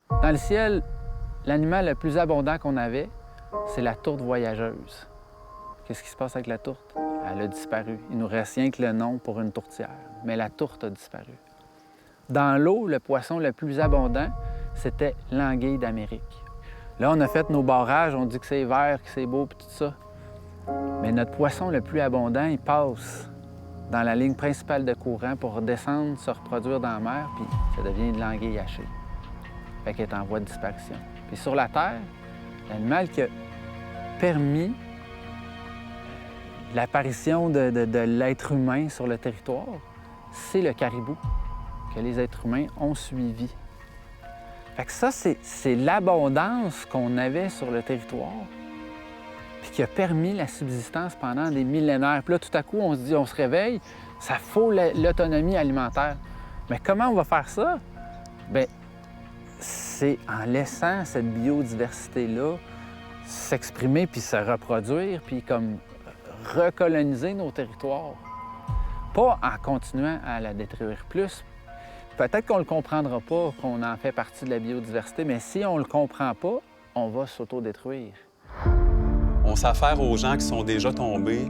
Dans le ciel, l'animal le plus abondant qu'on avait, c'est la tourte voyageuse. Qu'est-ce qui se passe avec la tourte? Elle a disparu. Il nous reste rien que le nom pour une tourtière, mais la tourte a disparu. Dans l'eau, le poisson le plus abondant, c'était l'anguille d'Amérique. Là, on a fait nos barrages, on dit que c'est vert, que c'est beau, puis tout ça. Mais notre poisson le plus abondant, il passe dans la ligne principale de courant pour redescendre, se reproduire dans la mer, puis ça devient de l'anguille hachée. Fait qu'elle est en voie de disparition. Puis sur la Terre, l'animal qui a permis l'apparition de l'être humain sur le territoire, c'est le caribou, que les êtres humains ont suivi. Fait que ça, c'est l'abondance qu'on avait sur le territoire, puis qui a permis la subsistance pendant des millénaires. Puis là, tout à coup, on se dit, on se réveille, ça faut l'autonomie alimentaire. Mais comment on va faire ça? Bien, c'est en laissant cette biodiversité-là s'exprimer puis se reproduire, puis comme recoloniser nos territoires. Pas en continuant à la détruire plus. Peut-être qu'on ne le comprendra pas, qu'on en fait partie de la biodiversité, mais si on ne le comprend pas, on va s'autodétruire. On s'affaire aux gens qui sont déjà tombés,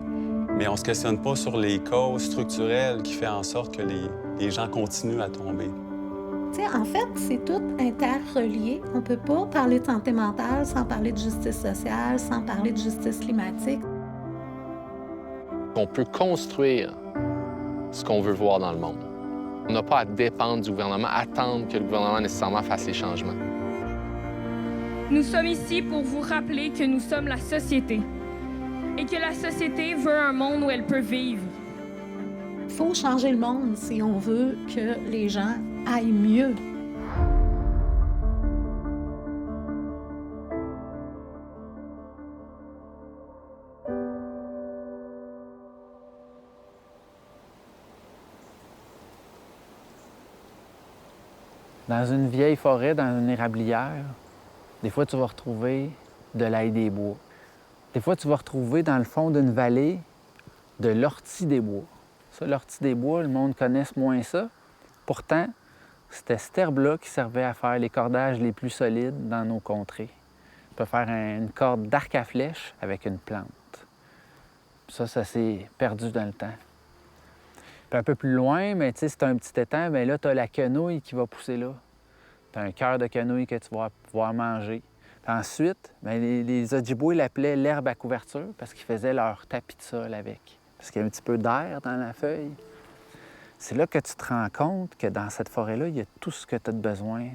mais on ne se questionne pas sur les causes structurelles qui font en sorte que les gens continuent à tomber. En fait, c'est tout interrelié. On ne peut pas parler de santé mentale sans parler de justice sociale, sans parler de justice climatique. On peut construire ce qu'on veut voir dans le monde. On n'a pas à dépendre du gouvernement, attendre que le gouvernement nécessairement fasse les changements. Nous sommes ici pour vous rappeler que nous sommes la société et que la société veut un monde où elle peut vivre. Il faut changer le monde si on veut que les gens aillent mieux. Dans une vieille forêt, dans une érablière, des fois, tu vas retrouver de l'ail des bois. Des fois, tu vas retrouver dans le fond d'une vallée de l'ortie des bois. Ça, l'ortie des bois, le monde connaisse moins ça. Pourtant, c'était cette herbe-là qui servait à faire les cordages les plus solides dans nos contrées. Tu peux faire une corde d'arc à flèche avec une plante. Ça s'est perdu dans le temps. Puis un peu plus loin, mais tu sais, c'est un petit étang, bien là, tu as la quenouille qui va pousser là. Tu as un cœur de quenouille que tu vas pouvoir manger. Puis ensuite, bien, les Ojibwe l'appelaient l'herbe à couverture parce qu'ils faisaient leur tapis de sol avec. Parce qu'il y a un petit peu d'air dans la feuille. C'est là que tu te rends compte que dans cette forêt-là, il y a tout ce que tu as de besoin.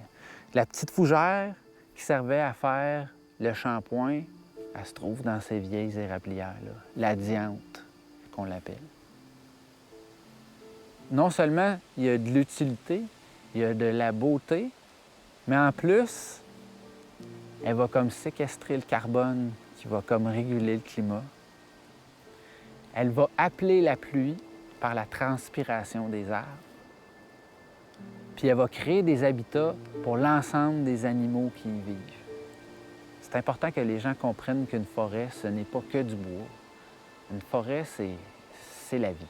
La petite fougère qui servait à faire le shampoing, elle se trouve dans ces vieilles érablières-là. La diante, qu'on l'appelle. Non seulement il y a de l'utilité, il y a de la beauté, mais en plus, elle va comme séquestrer le carbone qui va comme réguler le climat. Elle va appeler la pluie par la transpiration des arbres. Puis elle va créer des habitats pour l'ensemble des animaux qui y vivent. C'est important que les gens comprennent qu'une forêt, ce n'est pas que du bois. Une forêt, c'est la vie.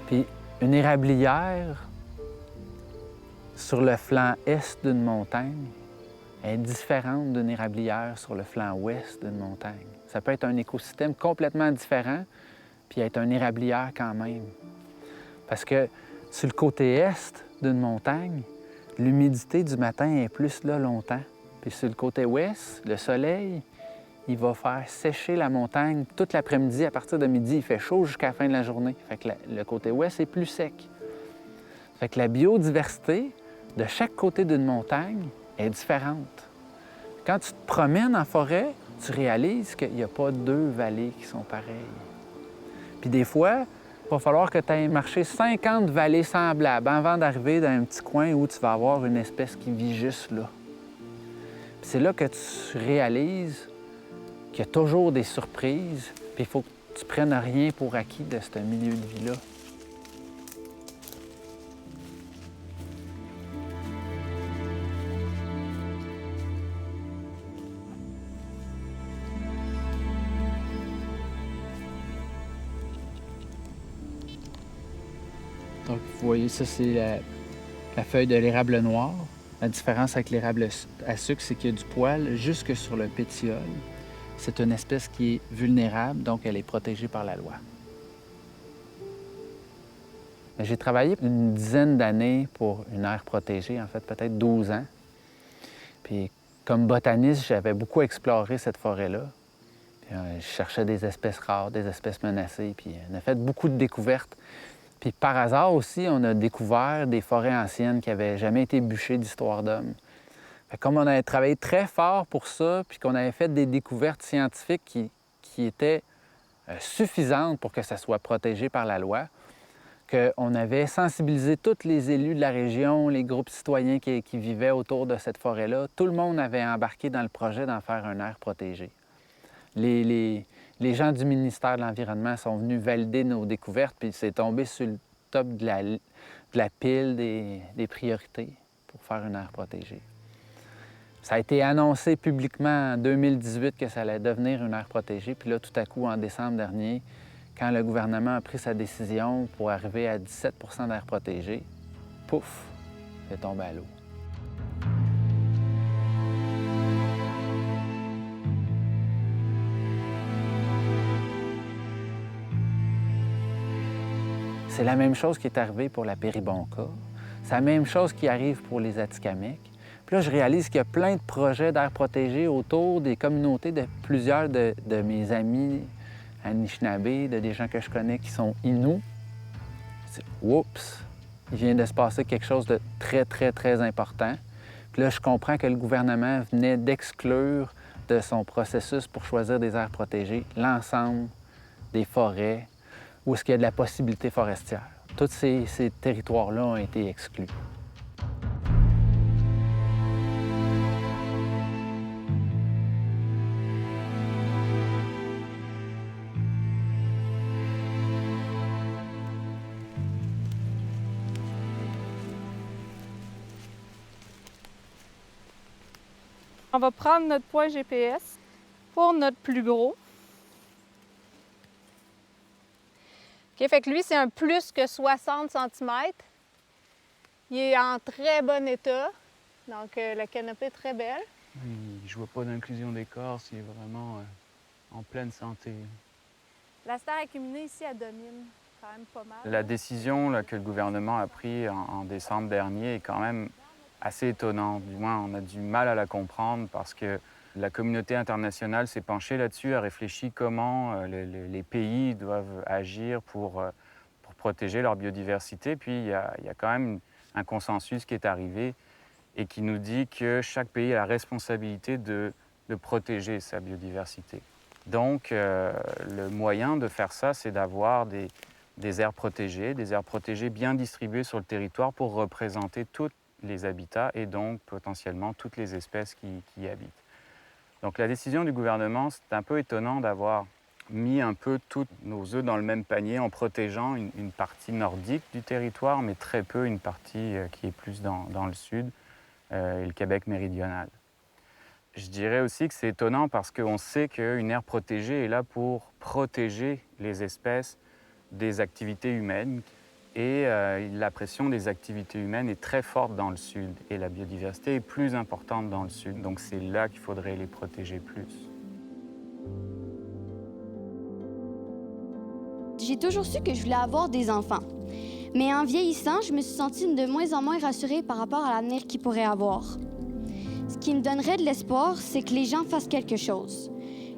Puis une érablière, sur le flanc est d'une montagne, est différente d'une érablière sur le flanc ouest d'une montagne. Ça peut être un écosystème complètement différent, puis être une érablière quand même. Parce que sur le côté est d'une montagne, l'humidité du matin est plus là longtemps. Puis sur le côté ouest, le soleil, il va faire sécher la montagne toute l'après-midi. À partir de midi, il fait chaud jusqu'à la fin de la journée. Fait que le côté ouest est plus sec. Fait que la biodiversité de chaque côté d'une montagne est différente. Quand tu te promènes en forêt, tu réalises qu'il n'y a pas deux vallées qui sont pareilles. Puis des fois, il va falloir que tu ailles marcher 50 vallées semblables avant d'arriver dans un petit coin où tu vas avoir une espèce qui vit juste là. Puis c'est là que tu réalises qu'il y a toujours des surprises, puis il faut que tu prennes rien pour acquis de ce milieu de vie-là. Donc, vous voyez, ça, c'est la feuille de l'érable noir. La différence avec l'érable à sucre, c'est qu'il y a du poil jusque sur le pétiole. C'est une espèce qui est vulnérable, donc elle est protégée par la loi. J'ai travaillé une dizaine d'années pour une aire protégée, en fait, peut-être 12 ans. Puis, comme botaniste, j'avais beaucoup exploré cette forêt-là. Je cherchais des espèces rares, des espèces menacées, puis on a fait beaucoup de découvertes. Puis par hasard aussi, on a découvert des forêts anciennes qui n'avaient jamais été bûchées d'histoire d'homme. Comme on avait travaillé très fort pour ça, puis qu'on avait fait des découvertes scientifiques qui étaient suffisantes pour que ça soit protégé par la loi, qu'on avait sensibilisé tous les élus de la région, les groupes citoyens qui vivaient autour de cette forêt-là, tout le monde avait embarqué dans le projet d'en faire une aire protégée. Les gens du ministère de l'Environnement sont venus valider nos découvertes, puis c'est tombé sur le top de la pile des priorités pour faire une aire protégée. Ça a été annoncé publiquement en 2018 que ça allait devenir une aire protégée, puis là, tout à coup, en décembre dernier, quand le gouvernement a pris sa décision pour arriver à 17 % d'aire protégée, pouf, c'est tombé à l'eau. C'est la même chose qui est arrivée pour la Péribonka. C'est la même chose qui arrive pour les Atikamekw. Puis là, je réalise qu'il y a plein de projets d'aires protégées autour des communautés de plusieurs de mes amis Anishinaabe, de des gens que je connais qui sont Inuits. Oups! Il vient de se passer quelque chose de très, très, très important. Puis là, je comprends que le gouvernement venait d'exclure de son processus pour choisir des aires protégées l'ensemble des forêts où est-ce qu'il y a de la possibilité forestière. Tous ces territoires-là ont été exclus. On va prendre notre point GPS pour notre plus gros. OK, fait que lui, c'est un plus que 60 cm. Il est en très bon état. Donc, la canopée est très belle. Je vois pas d'inclusion d'écorce, il est vraiment en pleine santé. La terre acuminée ici, elle domine quand même pas mal. La décision là, que le gouvernement a prise en décembre dernier est quand même assez étonnante. Du moins, on a du mal à la comprendre parce que la communauté internationale s'est penchée là-dessus, a réfléchi comment les pays doivent agir pour protéger leur biodiversité. Puis il y a quand même un consensus qui est arrivé et qui nous dit que chaque pays a la responsabilité de protéger sa biodiversité. Donc, le moyen de faire ça, c'est d'avoir des aires protégées bien distribuées sur le territoire pour représenter tous les habitats et donc potentiellement toutes les espèces qui y habitent. Donc la décision du gouvernement, c'est un peu étonnant d'avoir mis un peu tous nos œufs dans le même panier en protégeant une partie nordique du territoire, mais très peu une partie qui est plus dans le sud et le Québec méridional. Je dirais aussi que c'est étonnant parce qu'on sait qu'une aire protégée est là pour protéger les espèces des activités humaines. Et la pression des activités humaines est très forte dans le sud et la biodiversité est plus importante dans le sud. Donc c'est là qu'il faudrait les protéger plus. J'ai toujours su que je voulais avoir des enfants. Mais en vieillissant, je me suis sentie de moins en moins rassurée par rapport à l'avenir qu'ils pourraient avoir. Ce qui me donnerait de l'espoir, c'est que les gens fassent quelque chose.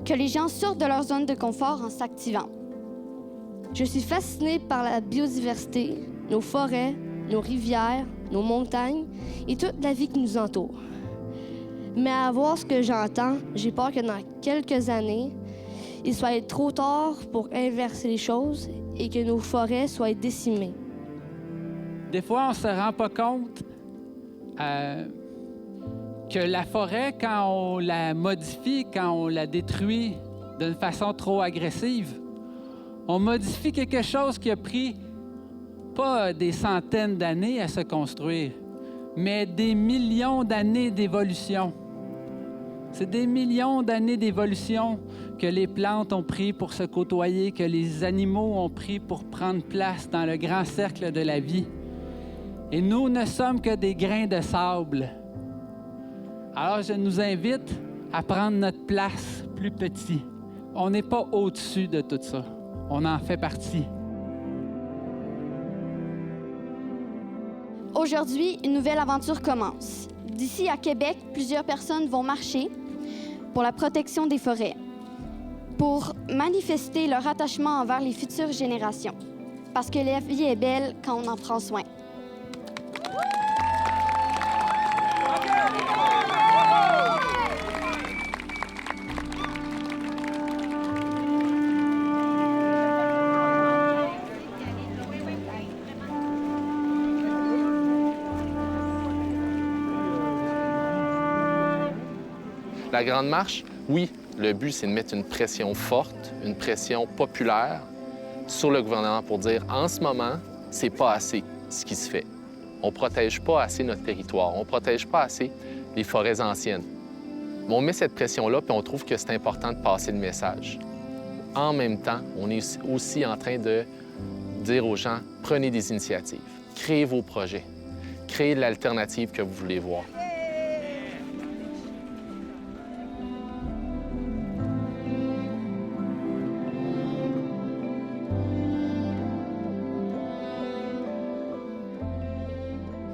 Que les gens sortent de leur zone de confort en s'activant. Je suis fascinée par la biodiversité, nos forêts, nos rivières, nos montagnes et toute la vie qui nous entoure. Mais à voir ce que j'entends, j'ai peur que dans quelques années, il soit trop tard pour inverser les choses et que nos forêts soient décimées. Des fois, on ne se rend pas compte que la forêt, quand on la modifie, quand on la détruit d'une façon trop agressive, On modifie quelque chose qui a pris pas des centaines d'années à se construire, mais des millions d'années d'évolution. C'est des millions d'années d'évolution que les plantes ont pris pour se côtoyer, que les animaux ont pris pour prendre place dans le grand cercle de la vie. Et nous ne sommes que des grains de sable. Alors je nous invite à prendre notre place plus petit. On n'est pas au-dessus de tout ça. On en fait partie. Aujourd'hui, une nouvelle aventure commence. D'ici à Québec, plusieurs personnes vont marcher pour la protection des forêts, pour manifester leur attachement envers les futures générations. Parce que la vie est belle quand on en prend soin. La Grande Marche, oui, le but, c'est de mettre une pression forte, une pression populaire sur le gouvernement pour dire, en ce moment, c'est pas assez ce qui se fait. On protège pas assez notre territoire, on protège pas assez les forêts anciennes. Mais on met cette pression-là, puis on trouve que c'est important de passer le message. En même temps, on est aussi en train de dire aux gens, prenez des initiatives, créez vos projets, créez l'alternative que vous voulez voir.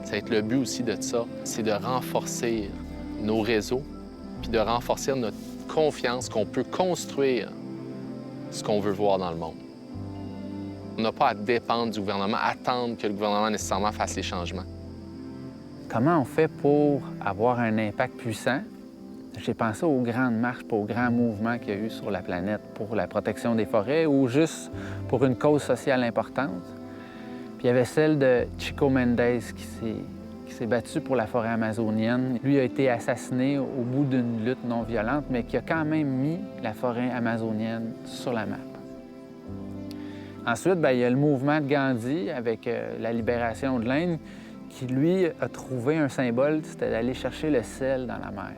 Ça va être le but aussi de ça, c'est de renforcer nos réseaux, puis de renforcer notre confiance qu'on peut construire ce qu'on veut voir dans le monde. On n'a pas à dépendre du gouvernement, attendre que le gouvernement nécessairement fasse les changements. Comment on fait pour avoir un impact puissant? J'ai pensé aux grandes marches, aux grands mouvements qu'il y a eu sur la planète pour la protection des forêts ou juste pour une cause sociale importante. Puis il y avait celle de Chico Mendes qui s'est battu pour la forêt amazonienne. Lui a été assassiné au bout d'une lutte non violente, mais qui a quand même mis la forêt amazonienne sur la map. Ensuite, bien, il y a le mouvement de Gandhi avec la libération de l'Inde qui, lui, a trouvé un symbole, c'était d'aller chercher le sel dans la mer.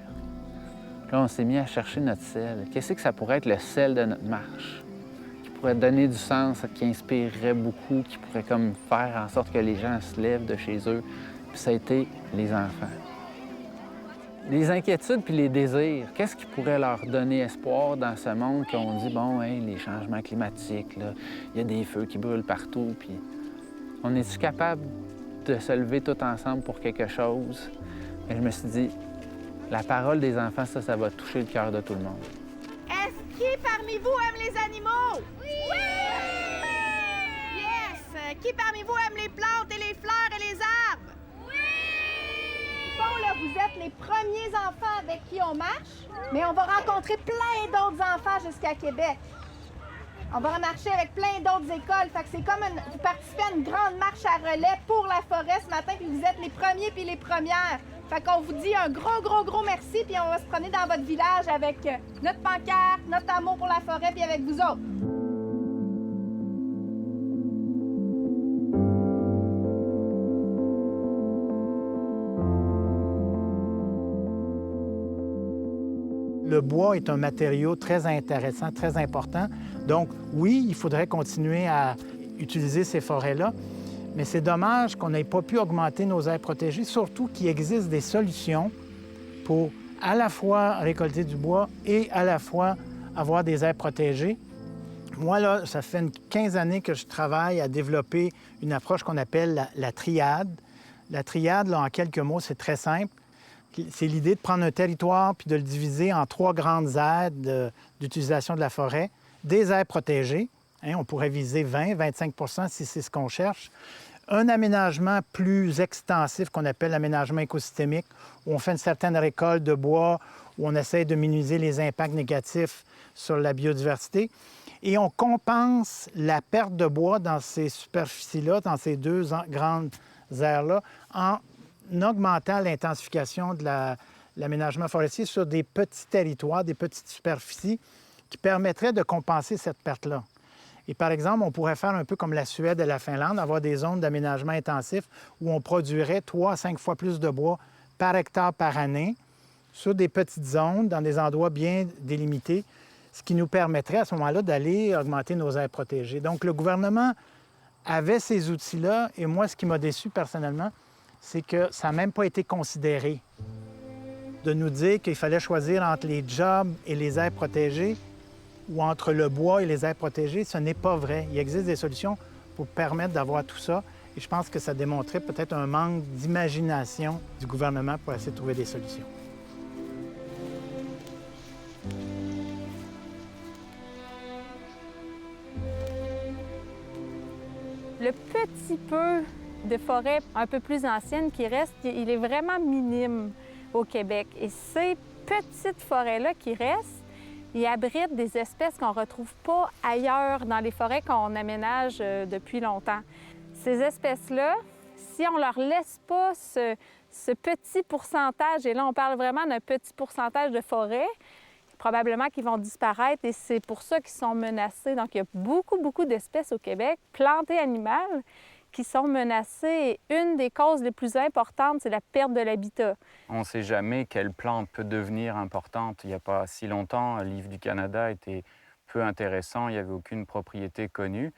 Là, on s'est mis à chercher notre sel. Qu'est-ce que ça pourrait être le sel de notre marche? Qui pourrait donner du sens, qui inspirerait beaucoup, qui pourrait comme faire en sorte que les gens se lèvent de chez eux. Puis ça a été les enfants. Les inquiétudes puis les désirs, qu'est-ce qui pourrait leur donner espoir dans ce monde qu'on dit, bon, hey, les changements climatiques, là, il y a des feux qui brûlent partout, puis on est-tu capable de se lever tout ensemble pour quelque chose? Et je me suis dit, la parole des enfants, ça va toucher le cœur de tout le monde. Est-ce qui parmi vous aime les animaux? Oui! Yes! Qui parmi vous aime les plantes et les fleurs et les arbres? Oui! Bon, là, vous êtes les premiers enfants avec qui on marche, mais on va rencontrer plein d'autres enfants jusqu'à Québec. On va marcher avec plein d'autres écoles. Fait que c'est comme vous participez à une grande marche à relais pour la forêt ce matin, puis vous êtes les premiers puis les premières. Fait qu'on vous dit un gros merci, puis on va se promener dans votre village avec notre pancarte, notre amour pour la forêt, puis avec vous autres. Le bois est un matériau très intéressant, très important. Donc, oui, il faudrait continuer à utiliser ces forêts-là, mais c'est dommage qu'on n'ait pas pu augmenter nos aires protégées, surtout qu'il existe des solutions pour à la fois récolter du bois et à la fois avoir des aires protégées. Moi, là, ça fait une 15 années que je travaille à développer une approche qu'on appelle la triade. La triade, là, en quelques mots, c'est très simple. C'est l'idée de prendre un territoire puis de le diviser en 3 grandes aires d'utilisation de la forêt. Des aires protégées, hein, on pourrait viser 20-25 % si c'est ce qu'on cherche. Un aménagement plus extensif qu'on appelle l'aménagement écosystémique, où on fait une certaine récolte de bois, où on essaie de minimiser les impacts négatifs sur la biodiversité. Et on compense la perte de bois dans ces superficies-là, dans ces 2 grandes aires-là, en augmentant l'intensification de l'aménagement forestier sur des petits territoires, des petites superficies qui permettraient de compenser cette perte-là. Et par exemple, on pourrait faire un peu comme la Suède et la Finlande, avoir des zones d'aménagement intensif où on produirait 3 à 5 fois plus de bois par hectare par année sur des petites zones, dans des endroits bien délimités, ce qui nous permettrait à ce moment-là d'aller augmenter nos aires protégées. Donc, le gouvernement avait ces outils-là, et moi, ce qui m'a déçu personnellement, c'est que ça n'a même pas été considéré. De nous dire qu'il fallait choisir entre les jobs et les aires protégées ou entre le bois et les aires protégées, ce n'est pas vrai. Il existe des solutions pour permettre d'avoir tout ça, et je pense que ça démontrait peut-être un manque d'imagination du gouvernement pour essayer de trouver des solutions. Le petit peu de forêt un peu plus ancienne qui reste, il est vraiment minime au Québec. Et ces petites forêts-là qui restent, ils abritent des espèces qu'on ne retrouve pas ailleurs dans les forêts qu'on aménage depuis longtemps. Ces espèces-là, si on ne leur laisse pas ce petit pourcentage, et là on parle vraiment d'un petit pourcentage de forêt, probablement qu'ils vont disparaître et c'est pour ça qu'ils sont menacés. Donc, il y a beaucoup d'espèces au Québec, plantes et animales, qui sont menacées. Et une des causes les plus importantes, c'est la perte de l'habitat. On ne sait jamais quelle plante peut devenir importante. Il n'y a pas si longtemps, le livre du Canada était peu intéressant, il n'y avait aucune propriété connue.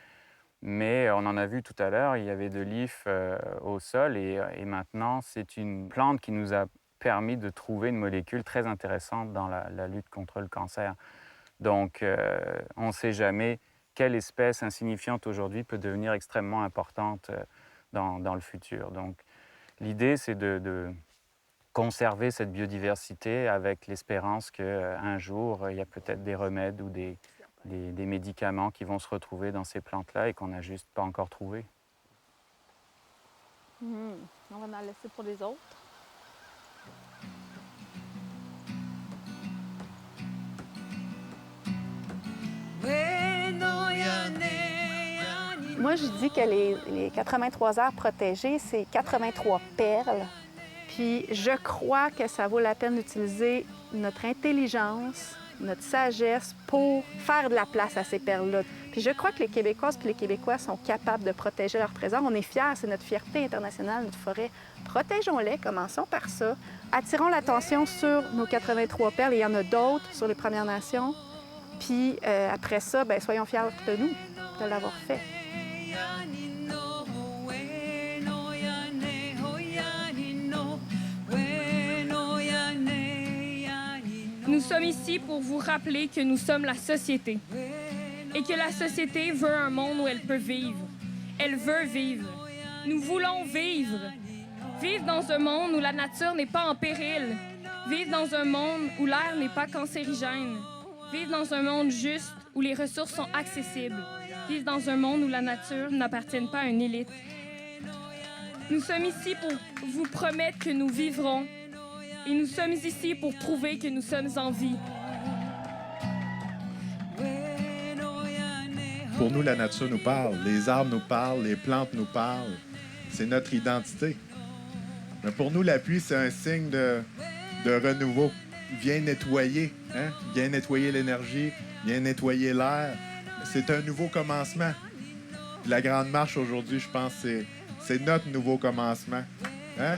Mais on en a vu tout à l'heure, il y avait de l'if au sol et maintenant, c'est une plante qui nous a permis de trouver une molécule très intéressante dans la lutte contre le cancer. Donc, on ne sait jamais quelle espèce insignifiante aujourd'hui peut devenir extrêmement importante dans le futur. Donc, l'idée, c'est de conserver cette biodiversité avec l'espérance qu'un jour, il y a peut-être des remèdes ou des médicaments qui vont se retrouver dans ces plantes-là et qu'on n'a juste pas encore trouvé. On va en laisser pour les autres. Moi, je dis que les 83 aires protégées, c'est 83 perles. Puis je crois que ça vaut la peine d'utiliser notre intelligence, notre sagesse pour faire de la place à ces perles-là. Puis je crois que les Québécoises et les Québécois sont capables de protéger leur trésor. On est fiers, c'est notre fierté internationale, notre forêt. Protégeons-les, commençons par ça. Attirons l'attention sur nos 83 perles, et il y en a d'autres sur les Premières Nations. Puis après ça, bien, soyons fiers de nous, de l'avoir fait. Nous sommes ici pour vous rappeler que nous sommes la société et que la société veut un monde où elle peut vivre. Elle veut vivre. Nous voulons vivre. Vivre dans un monde où la nature n'est pas en péril. Vivre dans un monde où l'air n'est pas cancérigène. Vivre dans un monde juste où les ressources sont accessibles. Vivre dans un monde où la nature n'appartient pas à une élite. Nous sommes ici pour vous promettre que nous vivrons. Et nous sommes ici pour prouver que nous sommes en vie. Pour nous, la nature nous parle, les arbres nous parlent, les plantes nous parlent. C'est notre identité. Mais pour nous, la pluie, c'est un signe de renouveau. Vient nettoyer, hein? Vient nettoyer l'énergie, vient nettoyer l'air. C'est un nouveau commencement. La Grande Marche aujourd'hui, je pense, c'est notre nouveau commencement. Hein?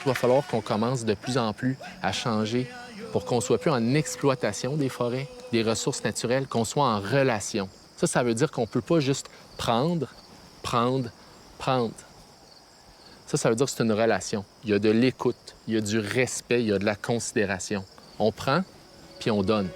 Il va falloir qu'on commence de plus en plus à changer pour qu'on ne soit plus en exploitation des forêts, des ressources naturelles, qu'on soit en relation. Ça veut dire qu'on ne peut pas juste prendre. Ça veut dire que c'est une relation. Il y a de l'écoute, il y a du respect, il y a de la considération. On prend, puis on donne.